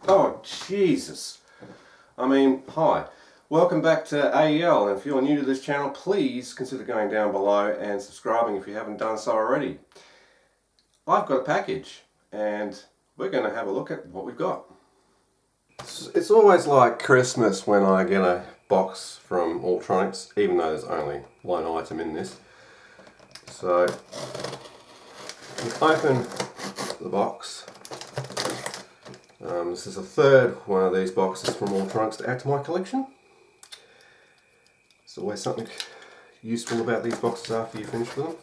Oh Jesus! I mean, hi. Welcome back to AEL, and if you're new to this channel, please consider going down below and subscribing if you haven't done so already. I've got a package, and we're going to have a look at what we've got. It's always like Christmas when I get a box from Ultronics, even though there's only one item in this. So, you open the box. This is the third one of these boxes from Ultronics to add to my collection. There's always something useful about these boxes after you finish with them.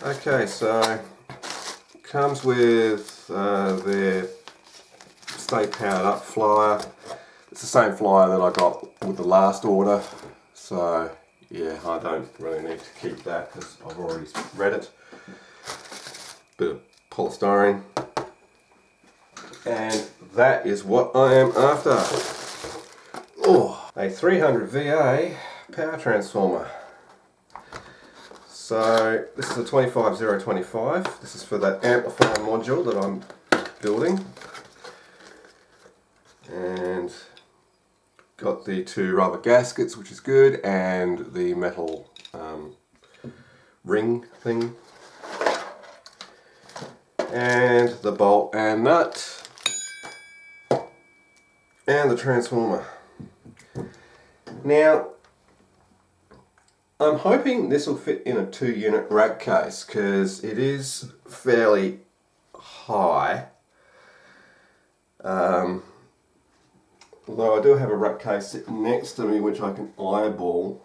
Okay, so it comes with their Stay Powered Up flyer. It's the same flyer that I got with the last order, so yeah, I don't really need to keep that because I've already read it. Bit of polystyrene. And that is what I am after. Oh, a 300 VA power transformer. So this is a 25025. This is for that amplifier module that I'm building. And got the two rubber gaskets, which is good, and the metal ring thing. And the bolt and nut. And the transformer. Now, I'm hoping this will fit in a 2-unit rack case because it is fairly high. Although I do have a rack case sitting next to me which I can eyeball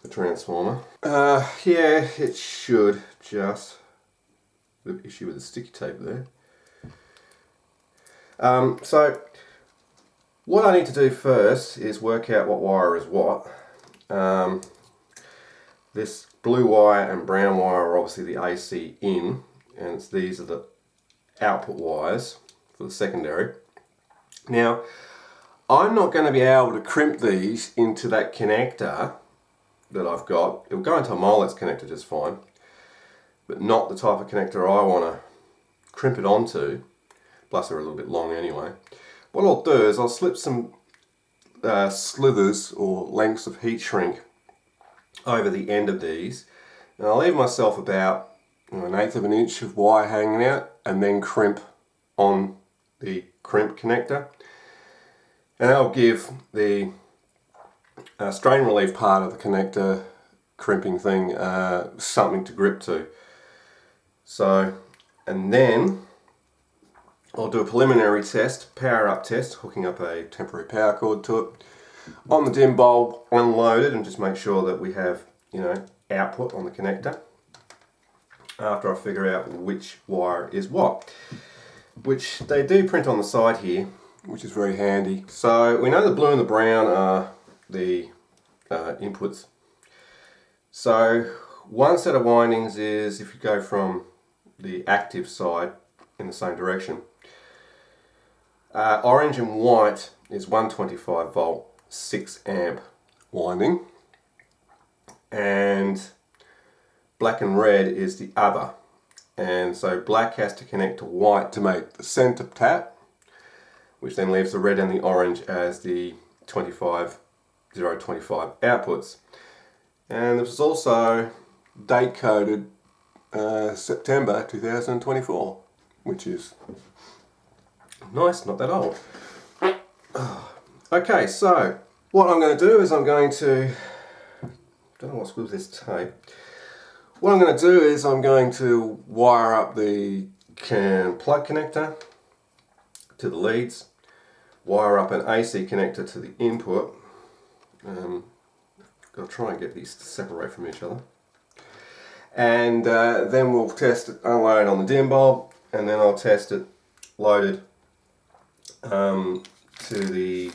the transformer. Yeah, it should just. The issue with the sticky tape there. So, what I need to do first is work out what wire is what. This blue wire and brown wire are obviously the AC in, and these are the output wires for the secondary. Now, I'm not going to be able to crimp these into that connector that I've got. It'll go into a Molex connector just fine, but not the type of connector I want to crimp it onto. Plus they're a little bit long anyway. What I'll do is I'll slip some slithers or lengths of heat shrink over the end of these, and I'll leave myself about 1/8 of an inch of wire hanging out, and then crimp on the crimp connector, and that'll give the strain relief part of the connector crimping thing something to grip to. So, and then I'll do a preliminary test, power up test, hooking up a temporary power cord to it on the dim bulb, unloaded, and just make sure that we have, output on the connector. After I figure out which wire is what, which they do print on the side here, which is very handy. So we know the blue and the brown are the inputs. So one set of windings is, if you go from the active side in the same direction, orange and white is 125 volt 6 amp winding, and black and red is the other, and so black has to connect to white to make the center tap, which then leaves the red and the orange as the 25025 outputs. And this is also date coded September 2024, which is nice, not that old. Okay, so what I'm going to do is I'm going to, don't know what's with this tape. What I'm going to do is I'm going to wire up the plug connector to the leads, wire up an AC connector to the input. I'll try and get these to separate from each other. And then we'll test it unloaded on the dim bulb, and then I'll test it loaded to the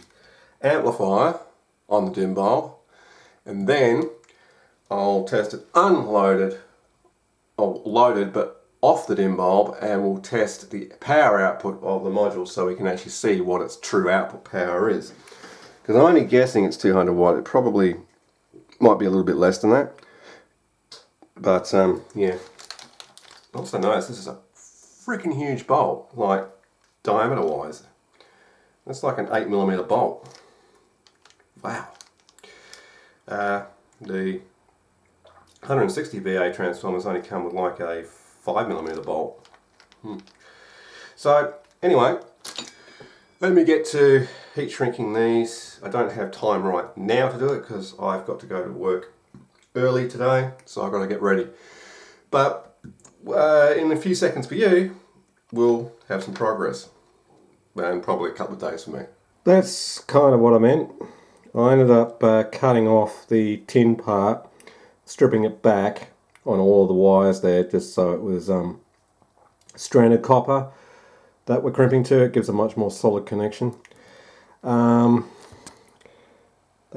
amplifier on the dim bulb, and then I'll test it unloaded, or loaded but off the dim bulb, and we'll test the power output of the module so we can actually see what its true output power is. Because I'm only guessing it's 200 watt, it probably might be a little bit less than that. But yeah, also notice this is a freaking huge bolt, like diameter wise. That's like an 8mm bolt. Wow. The 160 VA transformers only come with like a 5mm bolt. So anyway, let me get to heat shrinking these. I don't have time right now to do it because I've got to go to work early today, so I've got to get ready. But in a few seconds for you, we'll have some progress, and probably a couple of days for me. That's kind of what I meant. I ended up cutting off the tin part, stripping it back on all of the wires there, just so it was stranded copper that we're crimping to. It gives a much more solid connection. They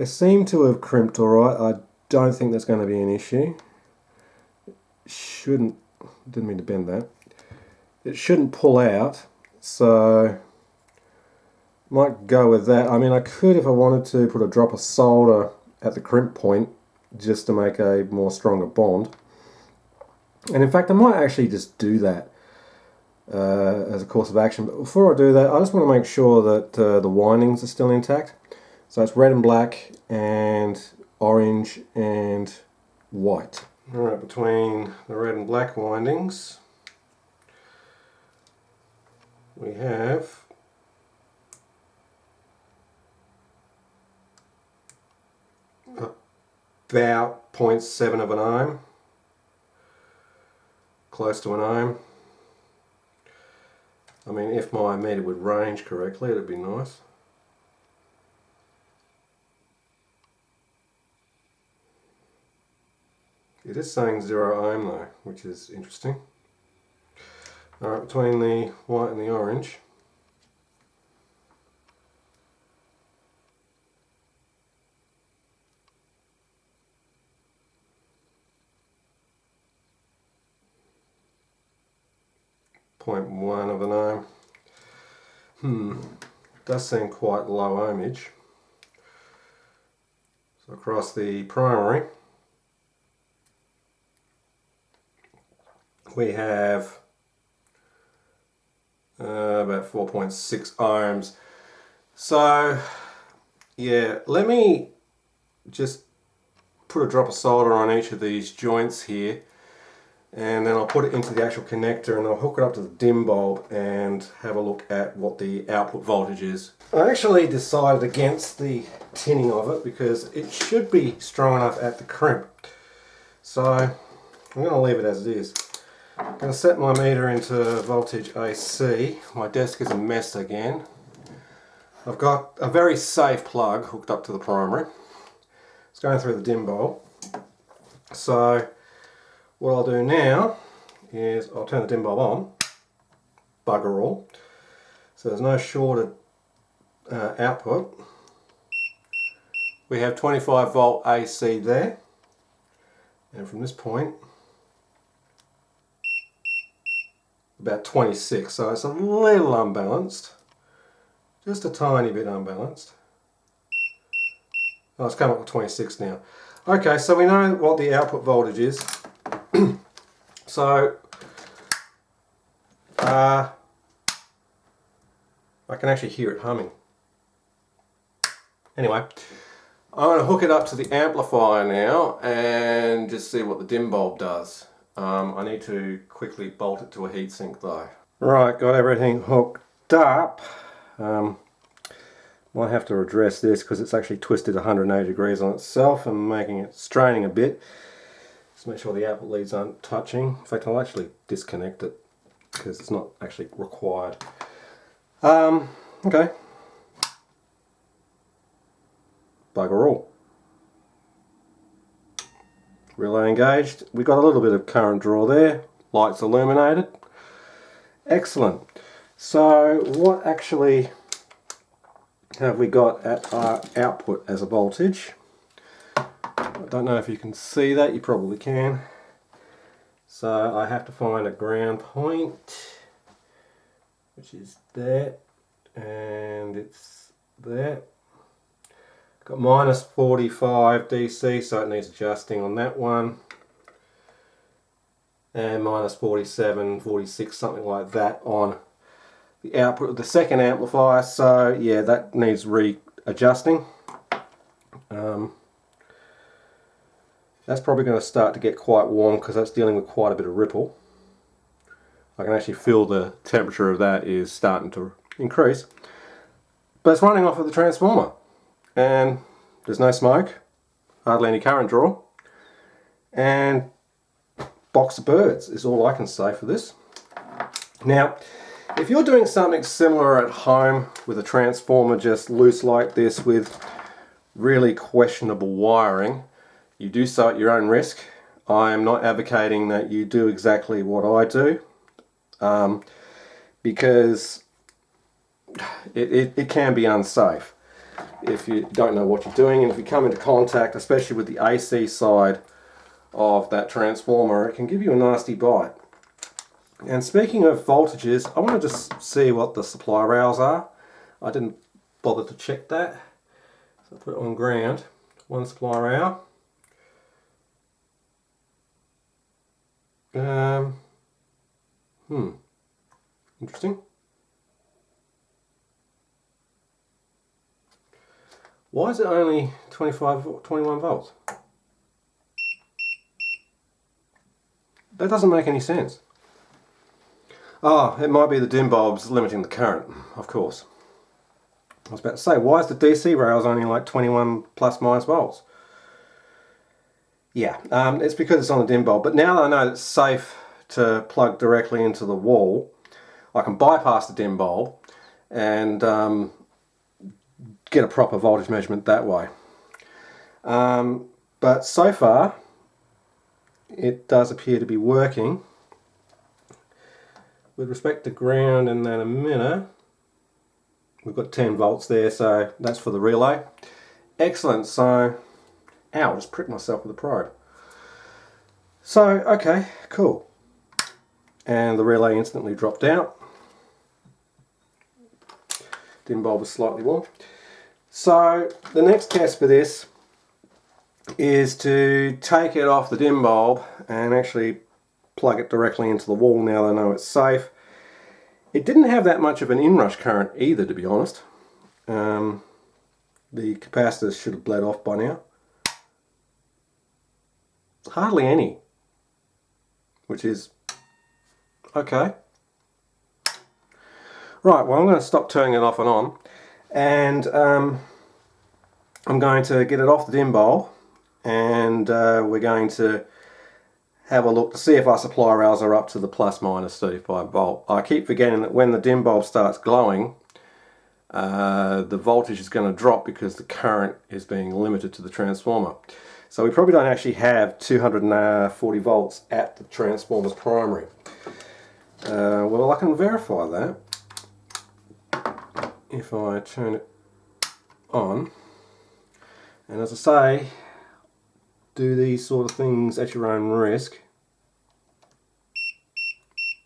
seem to have crimped alright. I don't think there's going to be an issue. Didn't mean to bend that. It shouldn't pull out, so might go with that. I mean, I could, if I wanted to, put a drop of solder at the crimp point just to make a more stronger bond. And in fact, I might actually just do that as a course of action. But before I do that, I just want to make sure that the windings are still intact. So it's red and black and orange and white. Alright, between the red and black windings we have about 0.7 of an ohm, close to an ohm. I mean, if my meter would range correctly, it'd be nice. It is saying 0 ohm though, which is interesting. Alright, between the white and the orange, .1 of an ohm. Does seem quite low ohmage. So across the primary, we have about 4.6 ohms. So yeah, let me just put a drop of solder on each of these joints here, and then I'll put it into the actual connector and I'll hook it up to the dim bulb and have a look at what the output voltage is. I actually decided against the tinning of it because it should be strong enough at the crimp. So I'm going to leave it as it is. I'm going to set my meter into voltage AC. My desk is a mess again. I've got a very safe plug hooked up to the primary. It's going through the dim bulb. So what I'll do now is I'll turn the dim bulb on, bugger all, so there's no shorted output. We have 25 volt AC there, and from this point about 26, so it's a little unbalanced, just a tiny bit unbalanced. Oh, it's come up to 26 now. Okay, so we know what the output voltage is. So I can actually hear it humming. Anyway, I'm going to hook it up to the amplifier now and just see what the dim bulb does. I need to quickly bolt it to a heatsink though. Right, got everything hooked up. Might have to redress this because it's actually twisted 180 degrees on itself and making it straining a bit. Just make sure the output leads aren't touching. In fact, I'll actually disconnect it because it's not actually required. Okay. Bugger all. Relay engaged. We got a little bit of current draw there. Lights illuminated. Excellent. So what actually have we got at our output as a voltage? I don't know if you can see that. You probably can. So I have to find a ground point, which is there, and it's there. Got minus 45 DC, so it needs adjusting on that one. And minus 47, 46, something like that on the output of the second amplifier. So yeah, that needs readjusting. That's probably going to start to get quite warm because that's dealing with quite a bit of ripple. I can actually feel the temperature of that is starting to increase. But it's running off of the transformer. And there's no smoke, hardly any current draw, and box of birds is all I can say for this. Now, if you're doing something similar at home with a transformer just loose like this with really questionable wiring, you do so at your own risk. I am not advocating that you do exactly what I do, because it can be unsafe if you don't know what you're doing, and if you come into contact, especially with the AC side of that transformer, it can give you a nasty bite. And speaking of voltages, I want to just see what the supply rails are. I didn't bother to check that, so I put it on ground. One supply rail. Interesting. Why is it only 21 volts? That doesn't make any sense. Oh, it might be the dim bulbs limiting the current, of course. I was about to say, why is the DC rails only like 21 plus minus volts? Yeah, it's because it's on a dim bulb, but now that I know it's safe to plug directly into the wall, I can bypass the dim bulb and get a proper voltage measurement that way. But so far, it does appear to be working. With respect to ground and then emitter, we've got 10 volts there, so that's for the relay. Excellent. So, ow, I just pricked myself with a probe. So, okay, cool. And the relay instantly dropped out. Dim bulb was slightly warm. So, the next test for this is to take it off the dim bulb and actually plug it directly into the wall now that I know it's safe. It didn't have that much of an inrush current either, to be honest. The capacitors should have bled off by now. Hardly any, which is okay. Right, well, I'm going to stop turning it off and on, and I'm going to get it off the dim bulb, and we're going to have a look to see if our supply rails are up to the plus minus 35 volt. I keep forgetting that when the dim bulb starts glowing, the voltage is going to drop because the current is being limited to the transformer. So we probably don't actually have 240 volts at the transformer's primary. Well, I can verify that if I turn it on. And as I say, do these sort of things at your own risk.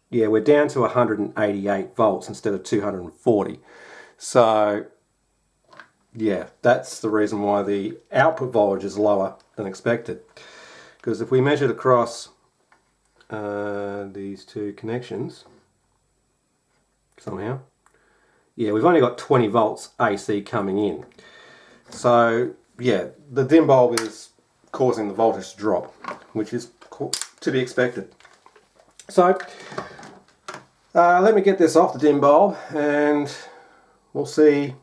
Yeah, we're down to 188 volts instead of 240. So, yeah, that's the reason why the output voltage is lower than expected. Because if we measured across these two connections, somehow, yeah, we've only got 20 volts AC coming in. So, yeah, the dim bulb is causing the voltage to drop, which is to be expected. So, let me get this off the dim bulb and we'll see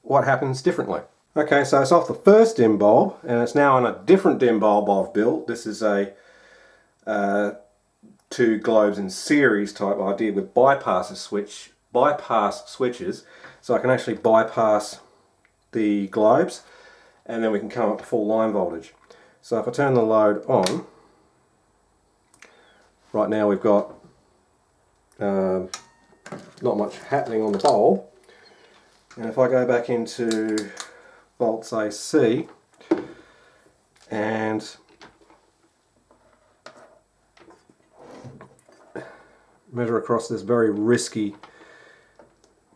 what happens differently. Okay, so it's off the first dim bulb and it's now on a different dim bulb I've built. This is a two globes in series type idea with bypass switches, so I can actually bypass the globes and then we can come up to full line voltage. So if I turn the load on, right now we've got not much happening on the bulb, and if I go back into volts AC and measure across this very risky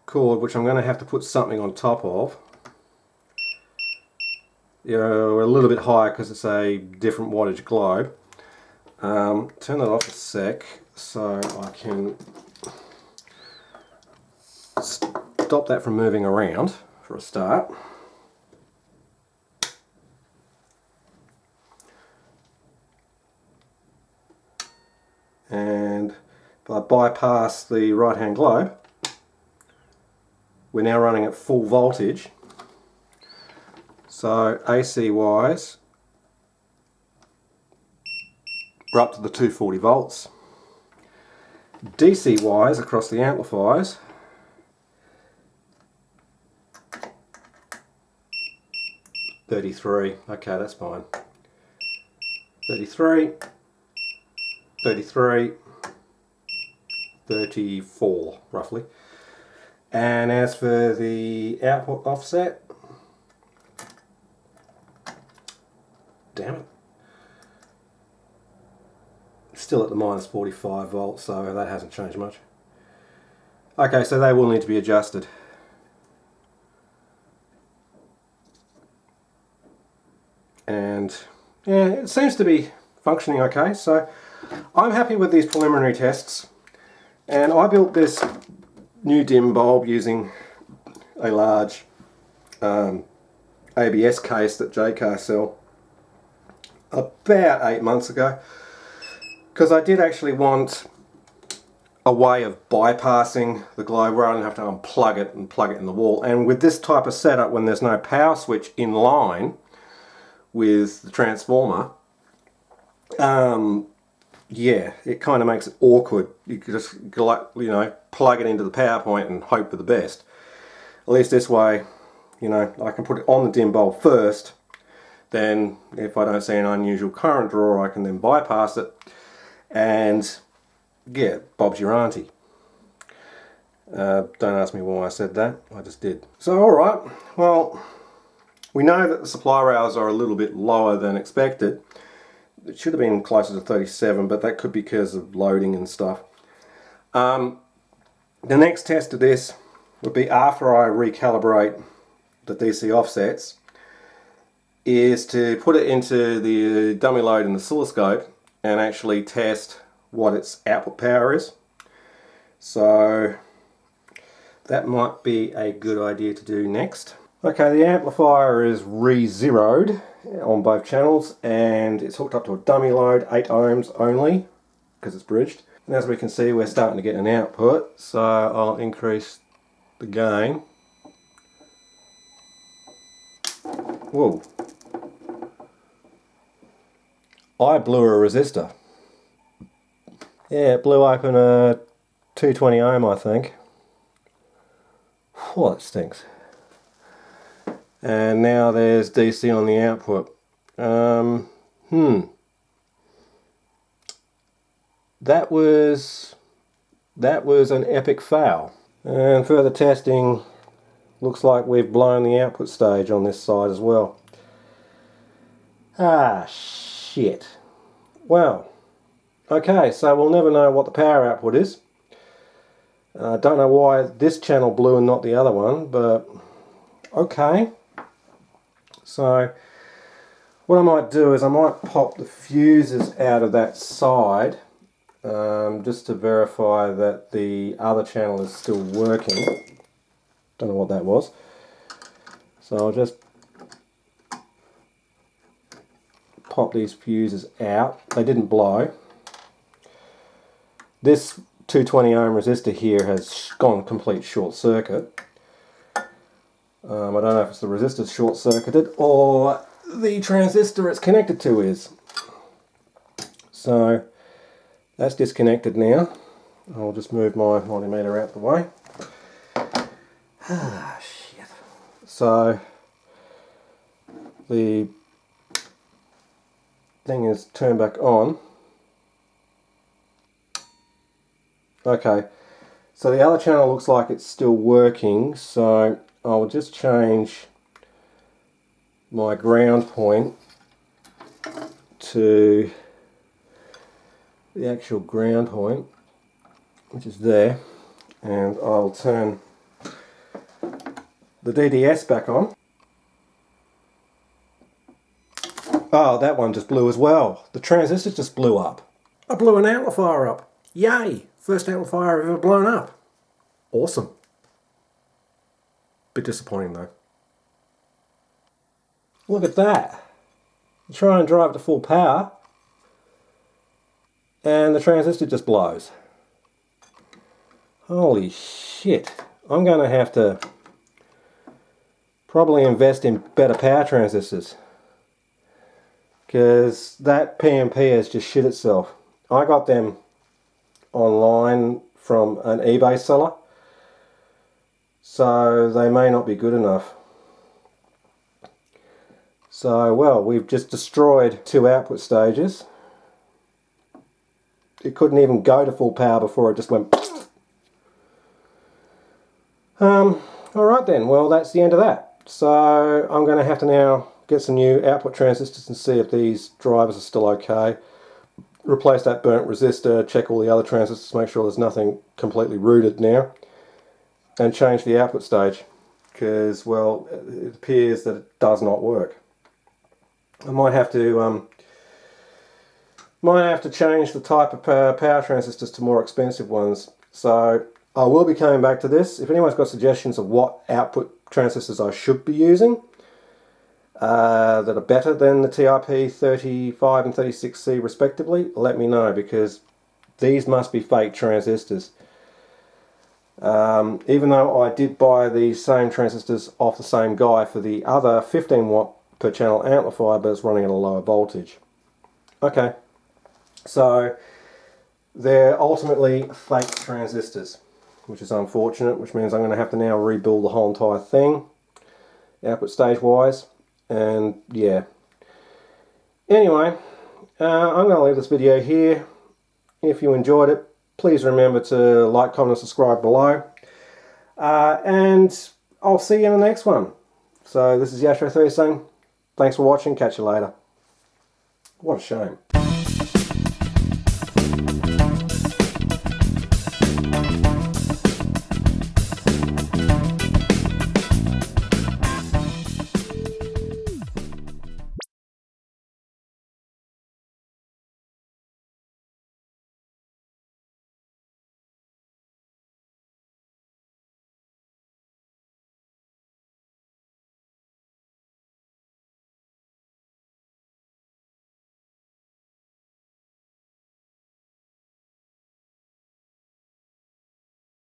cord, which I'm going to have to put something on top of. We're a little bit higher because it's a different wattage globe. Turn that off a sec so I can stop that from moving around for a start. And if I bypass the right hand globe, we're now running at full voltage. So AC wise, we're up to the 240 volts. DC wise across the amplifiers, $33. Okay, that's fine. 33, 33, 34 roughly. And as for the output offset, damn it, still at the minus 45 volts, so that hasn't changed much. Okay, so they will need to be adjusted. And yeah, it seems to be functioning okay, so I'm happy with these preliminary tests. And I built this new dim bulb using a large ABS case that JCar sell about 8 months ago, because I did actually want a way of bypassing the globe where I don't have to unplug it and plug it in the wall. And with this type of setup, when there's no power switch in line with the transformer, yeah, it kind of makes it awkward. You could just, you know, plug it into the power point and hope for the best. At least this way, you know, I can put it on the dim bulb first. Then, if I don't see an unusual current draw, I can then bypass it, and yeah, Bob's your auntie. Don't ask me why I said that. I just did. So, all right. Well, we know that the supply rails are a little bit lower than expected. It should have been closer to 37, but that could be because of loading and stuff. The next test of this would be after I recalibrate the DC offsets, is to put it into the dummy load in the oscilloscope and actually test what its output power is. So that might be a good idea to do next. Okay, the amplifier is re-zeroed on both channels and it's hooked up to a dummy load, 8 ohms only, because it's bridged. And as we can see, we're starting to get an output, so I'll increase the gain. Whoa. I blew a resistor. Yeah, it blew open a 220 ohm, I think. Whoa, that stinks. And now there's DC on the output. That was an epic fail. And further testing looks like we've blown the output stage on this side as well. Ah, shit. Well, okay, so we'll never know what the power output is. I don't know why this channel blew and not the other one, but okay. So what I might do is I might pop the fuses out of that side just to verify that the other channel is still working. Don't know what that was. So I'll just pop these fuses out. They didn't blow. This 220 ohm resistor here has gone complete short circuit. I don't know if it's the resistor short circuited or the transistor it's connected to is. So That's disconnected now. I'll just move my multimeter out the way. Ah, shit. So the thing is turned back on. Okay, so the other channel looks like it's still working, so I'll just change my ground point to the actual ground point, which is there, and I'll turn the DDS back on. Oh, that one just blew as well. The transistor just blew up. I blew an amplifier up. Yay! First amplifier I've ever blown up. Awesome. Bit disappointing though. Look at that. You try and drive to full power and the transistor just blows. Holy shit. I'm going to have to probably invest in better power transistors, because that PMP has just shit itself. I got them online from an eBay seller, so they may not be good enough. So, well, we've just destroyed 2 output stages. It couldn't even go to full power before it just went. Alright then, well, that's the end of that. So I'm going to have to now get some new output transistors and see if these drivers are still okay. Replace that burnt resistor, check all the other transistors, make sure there's nothing completely rooted now, and change the output stage, because, well, it appears that it does not work. I might have to change the type of power transistors to more expensive ones. So I will be coming back to this. If anyone's got suggestions of what output transistors I should be using that are better than the TIP 35 and 36C respectively, let me know, because these must be fake transistors. Even though I did buy these same transistors off the same guy for the other 15 watt per channel amplifier, but it's running at a lower voltage. Okay, so they're ultimately fake transistors, which is unfortunate, which means I'm going to have to now rebuild the whole entire thing, output stage wise, and yeah. Anyway, I'm going to leave this video here. If you enjoyed it, please remember to like, comment and subscribe below, and I'll see you in the next one. So this is Yashro 30 saying thanks for watching, catch you later. What a shame.